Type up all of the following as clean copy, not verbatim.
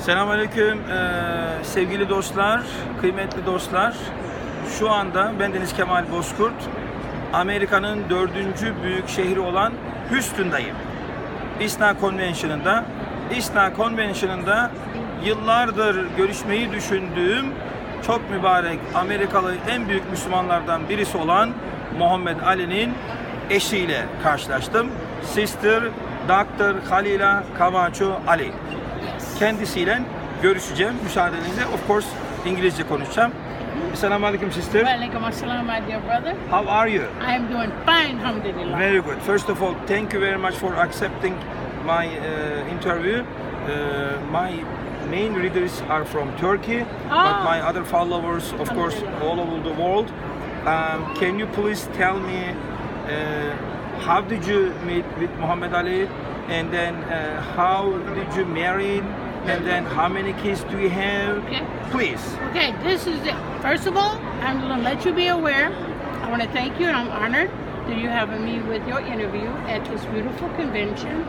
Selamünaleyküm sevgili dostlar, kıymetli dostlar. Şu anda bendeniz Kemal Bozkurt. Amerika'nın 4. büyük şehri olan Houston'dayım. ISNA Convention'ında. ISNA Convention'ında yıllardır görüşmeyi düşündüğüm çok mübarek Amerikalı en büyük Müslümanlardan birisi olan Muhammed Ali'nin eşiyle karşılaştım. Sister Dr. Khalilah Ali. Kendisiyle görüşeceğim. Müsaadenizle. Of course İngilizce konuşacağım. Assalamu alaikum sister. Wa alaikum assalam, my dear brother. How are you? I am doing fine, alhamdulillah. Very good. First of all, thank you very much for accepting my interview. My main readers are from Turkey, but my other followers, of course, all over the world. Can you please tell me how did you meet with Muhammad Ali, and then how did you marry, and then how many kids do you have? Okay. Please. Okay, this is it. First of all, I'm going to let you be aware. I want to thank you, and I'm honored that you having me with your interview at this beautiful convention.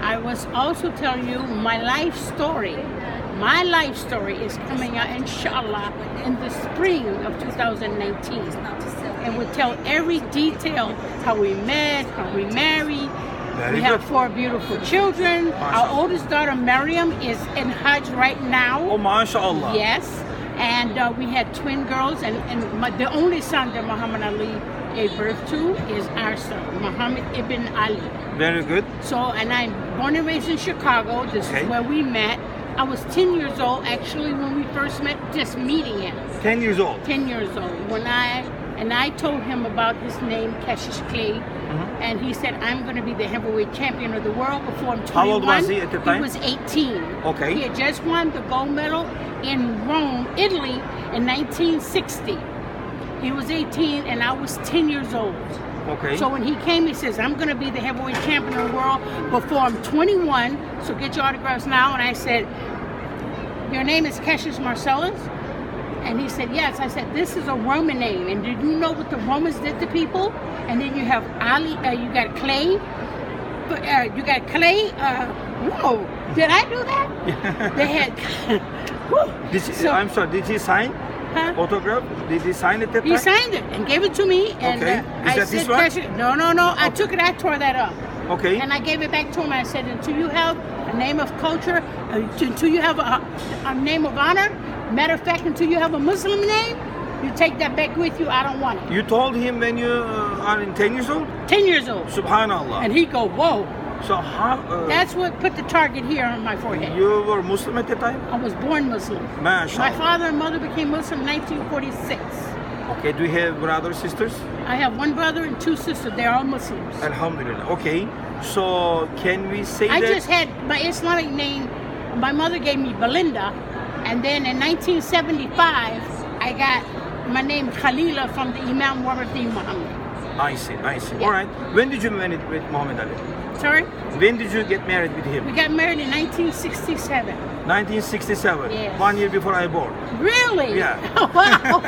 I was also telling you my life story. My life story is coming out, inshallah, in the spring of 2019. And we'll tell every detail, how we met, how we married. We have 4 beautiful children. Our oldest daughter, Maryam, is in Hajj right now. Oh, mashallah. Yes. And we had twin girls, and the only son that Muhammad Ali gave birth to is our son, Muhammad ibn Ali. Very good. So, and I'm born and raised in Chicago. This is where we met. I was 10 years old, actually, when we first met, just meeting him. 10 years old? 10 years old. And I told him about his name, Cassius Clay, and he said, I'm going to be the heavyweight champion of the world before I'm 21. How old was he at the time? He was 18. Okay. He had just won the gold medal in Rome, Italy, in 1960. He was 18, and I was 10 years old. Okay. So when he came, he says, I'm going to be the heavyweight champion of the world before I'm 21, so get your autographs now. And I said, your name is Cassius Marcellus? And he said, yes. I said, this is a Roman name. And did you know what the Romans did to people? And then you have Ali, you got Clay. Whoa, did I do that? They had, I'm sorry, did he sign? Autograph? Did he sign it that time? He signed it and gave it to me. And okay. Is that this one? No. Okay. I took it, I tore that up. Okay. And I gave it back to him. I said, until you have a name of culture, until you have a name of honor, matter of fact, until you have a Muslim name, you take that back with you. I don't want it. You told him when you are 10 years old? 10 years old. Subhanallah. And he go, whoa. So how? That's what put the target here on my forehead. You were Muslim at the time? I was born Muslim. MashaAllah. My father and mother became Muslim in 1946. Okay, do you have brothers, sisters? I have 1 brother and 2 sisters. They're all Muslims. Alhamdulillah. Okay, so can we say I that? just had my Islamic name. My mother gave me Belinda. And then in 1975, I got my name Khalilah from the Imam Waradin Muhammad. I see. Yeah. All right. When did you marry with Muhammad Ali? Sorry? When did you get married with him? We got married in 1967. 1967. Yes. 1 year before I born. Really? Yeah. Wow.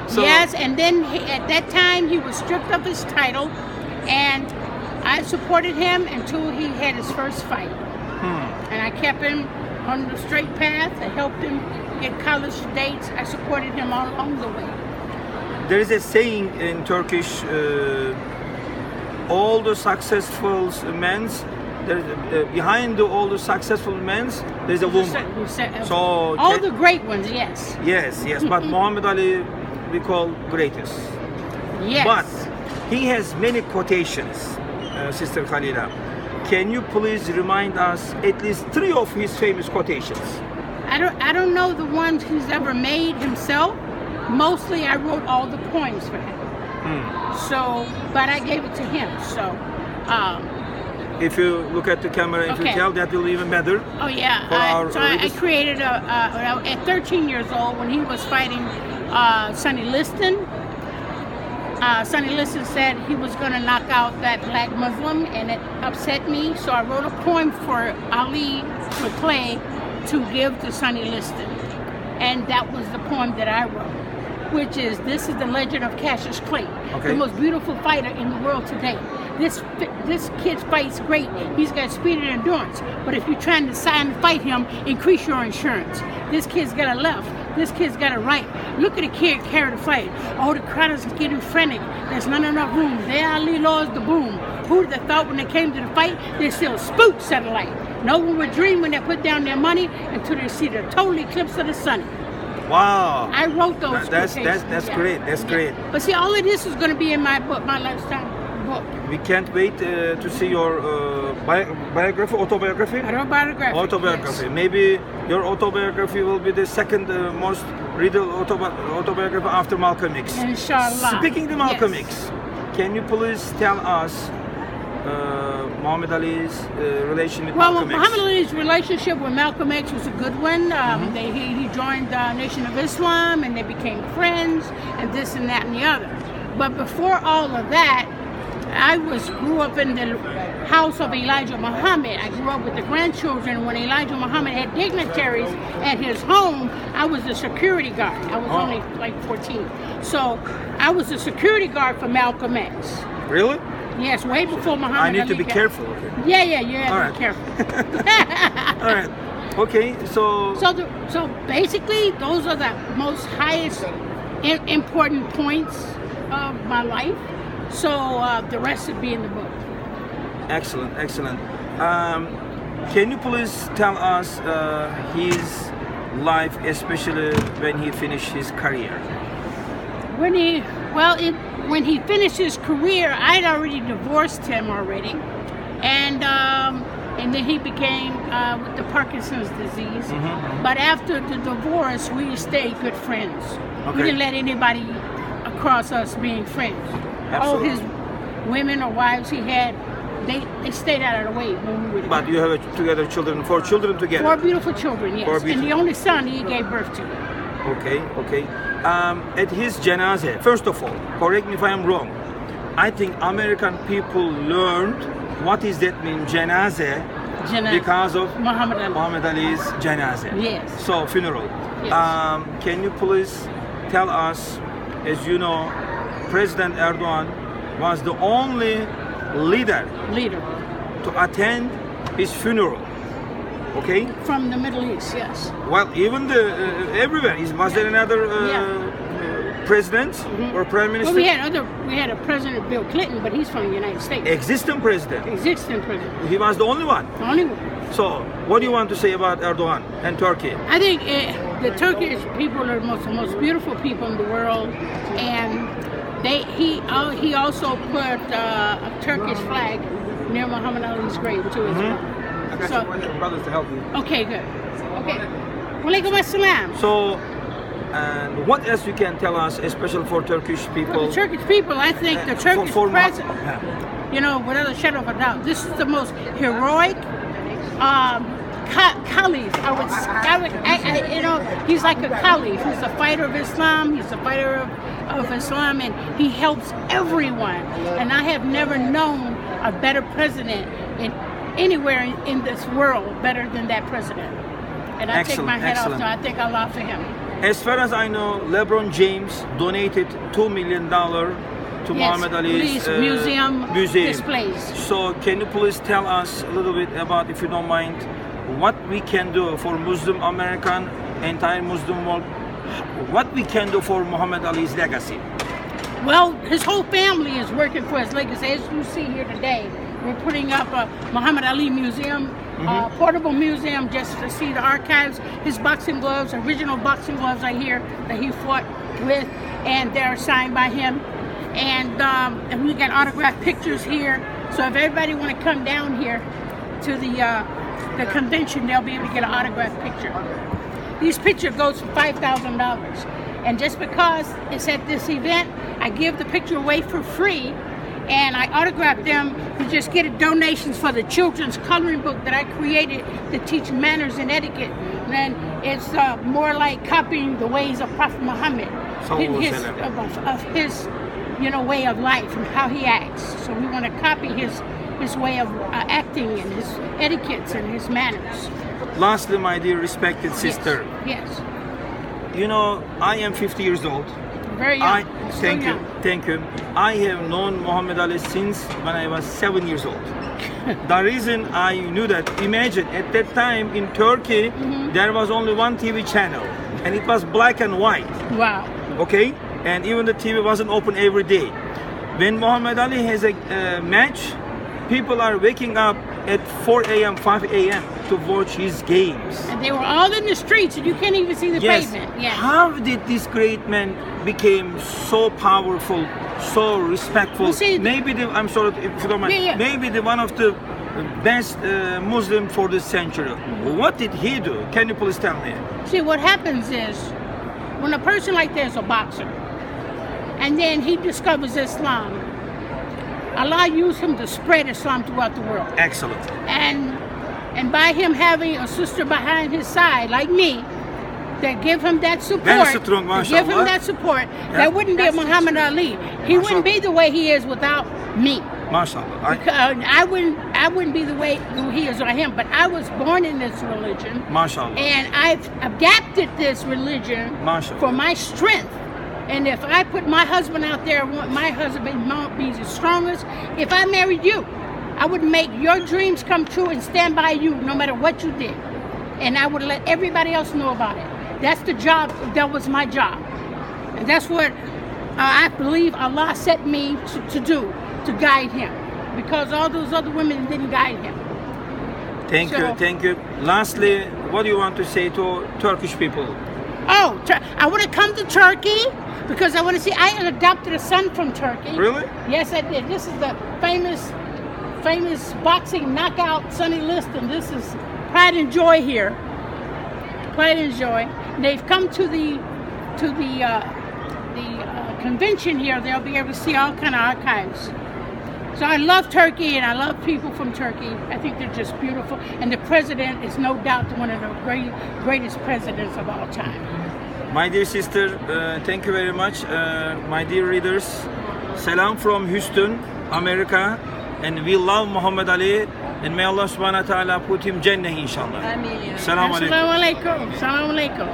So, yes, and then at that time he was stripped of his title, and I supported him until he had his first fight. And I kept him on the straight path. I helped him get college dates. I supported him all along the way. There is a saying in Turkish, all the successful men, behind all the successful men, there's a woman. So all the great ones, yes. Yes, but Muhammad Ali we call greatest. Yes. But he has many quotations, Sister Khalilah. Can you please remind us at least 3 of his famous quotations? I don't know the ones he's ever made himself. Mostly I wrote all the poems for him. So, but I gave it to him. So, if you look at the camera, if you tell, that will be even better. Oh yeah. I created at 13 years old when he was fighting Sonny Liston. Sonny Liston said he was going to knock out that black Muslim, and it upset me. So I wrote a poem for Ali Clay to give to Sonny Liston, and that was the poem that I wrote, which is, this is the legend of Cassius Clay, the most beautiful fighter in the world today. this kid fights great. He's got speed and endurance. But if you're trying to sign and fight him, increase your insurance. This kid's got a left. This kid's got a right. Look at the kid carry the fight. Oh, the crowd is getting frantic. There's not enough room. They Ali lost the boom. Who would have thought when they came to the fight, they still spooked satellite. No one would dream when they put down their money until they see the total eclipse of the sun. Wow. I wrote those. That's great. That's great. But see, all of this is going to be in my book, my lifestyle book. We can't wait to see your biography, autobiography. Autobiography. Yes. Maybe your autobiography will be the second most read autobiography after Malcolm X. Inshallah. Speaking of Malcolm X, can you please tell us Muhammad Ali's relation with Malcolm X? Muhammad Ali's relationship with Malcolm X was a good one. He joined the Nation of Islam and they became friends and this and that and the other. But before all of that, I grew up in the house of Elijah Muhammad. I grew up with the grandchildren. When Elijah Muhammad had dignitaries at his home, I was the security guard. I was only like 14. So I was the security guard for Malcolm X. Really? Yes, way before Muhammad Ali. I need to be careful. Yeah, you have to be careful. All right. Okay, so basically, those are the most highest important points of my life. So the rest would be in the book. Excellent. Can you please tell us his life, especially when he finished his career? When he finished his career, I'd already divorced him already, and then he became with the Parkinson's disease. But after the divorce, we stayed good friends. Okay. We didn't let anybody across us being friends. Absolutely. All his women or wives he had, they stayed out of the way when we were together. But you have together children, 4 children together? 4 beautiful children, yes. 4 beautiful. And the only son he gave birth to. Okay. At his janazah, first of all, correct me if I am wrong, I think American people learned what is that mean, janazah, because of Muhammad Ali's janazah. Yes. So, funeral. Yes. Can you please tell us, as you know, President Erdogan was the only leader to attend his funeral. Okay? From the Middle East, yes. Well, even everywhere. Was there another president or prime minister? Well, we had a President Bill Clinton, but he's from the United States. Existing president. He was the only one. The only one. So, what do you want to say about Erdogan and Turkey? I think the Turkish people are the most beautiful people in the world, and he also put a Turkish flag near Muhammad Ali's grave too as well. I got some brothers to help you. Okay, good. Okay. Walaikum assalam. So, and what else you can tell us, especially for Turkish people? For the Turkish people, I think the Turkish president, without a shadow of a doubt, this is the most heroic caliph. He's like a caliph. He's a fighter of Islam. He's a fighter of Islam, and he helps everyone. And I have never known a better president anywhere in this world better than that president. And I take my hat off to him. I thank Allah for him. As far as I know, LeBron James donated $2 million to Muhammad Ali's museum displays. So can you please tell us a little bit about, if you don't mind, what we can do for Muslim American, entire Muslim world, what we can do for Muhammad Ali's legacy? Well, his whole family is working for his legacy. As you see here today, we're putting up a Muhammad Ali museum, portable museum, just to see the archives. His boxing gloves, original boxing gloves are here that he fought with, and they're signed by him. And we got autographed pictures here. So if everybody want to come down here to the convention, they'll be able to get an autographed picture. These picture goes for $5,000. And just because it's at this event, I give the picture away for free, and I autograph them. You just get donations for the children's coloring book that I created to teach manners and etiquette. And then it's more like copying the ways of Prophet Muhammad, of his way of life and how he acts. So we want to copy his way of acting and his etiquettes and his manners. Lastly, my dear respected sister. Yes. You know, I am 50 years old. very young. Thank you, thank you. I have known Muhammad Ali since when I was 7 years old. The reason I knew that, imagine at that time in Turkey, there was only one TV channel, and it was black and white. Wow. Okay, and even the TV wasn't open every day. When Muhammad Ali has a match, people are waking up at 4 a.m., 5 a.m. to watch his games. And they were all in the streets, and you can't even see the pavement. Yes. How did this great man became so powerful, so respectful? Well, see, maybe I'm sorry if you don't mind. Maybe the one of the best Muslim for this century. What did he do? Can you please tell me? See, what happens is when a person like that is a boxer, and then he discovers Islam, Allah used him to spread Islam throughout the world. Excellent. And by him having a sister behind his side, like me, that give him that support, that wouldn't be Muhammad Ali. He wouldn't be the way he is without me. MashaAllah. I wouldn't be the way he is without him. But I was born in this religion. MashaAllah. And I've adapted this religion for my strength. And if I put my husband out there, I want my husband to be the strongest. If I married you, I would make your dreams come true and stand by you no matter what you did. And I would let everybody else know about it. That's the job, that was my job. And that's what I believe Allah set me to do, to guide him. Because all those other women didn't guide him. Thank you. Lastly, what do you want to say to Turkish people? Oh, I want to come to Turkey because I want to see. I adopted a son from Turkey. Really? Yes, I did. This is the famous boxing knockout Sonny Liston. This is Pride and Joy here. Pride and Joy. They've come to the convention here. They'll be able to see all kind of archives. So I love Turkey and I love people from Turkey. I think they're just beautiful. And the president is no doubt one of the greatest presidents of all time. My dear sister, thank you very much. My dear readers, salam from Houston, America. And we love Muhammad Ali. And may Allah subhanahu wa ta'ala put him Jannah inshallah. Ameen. Salam alaikum. Salam alaikum.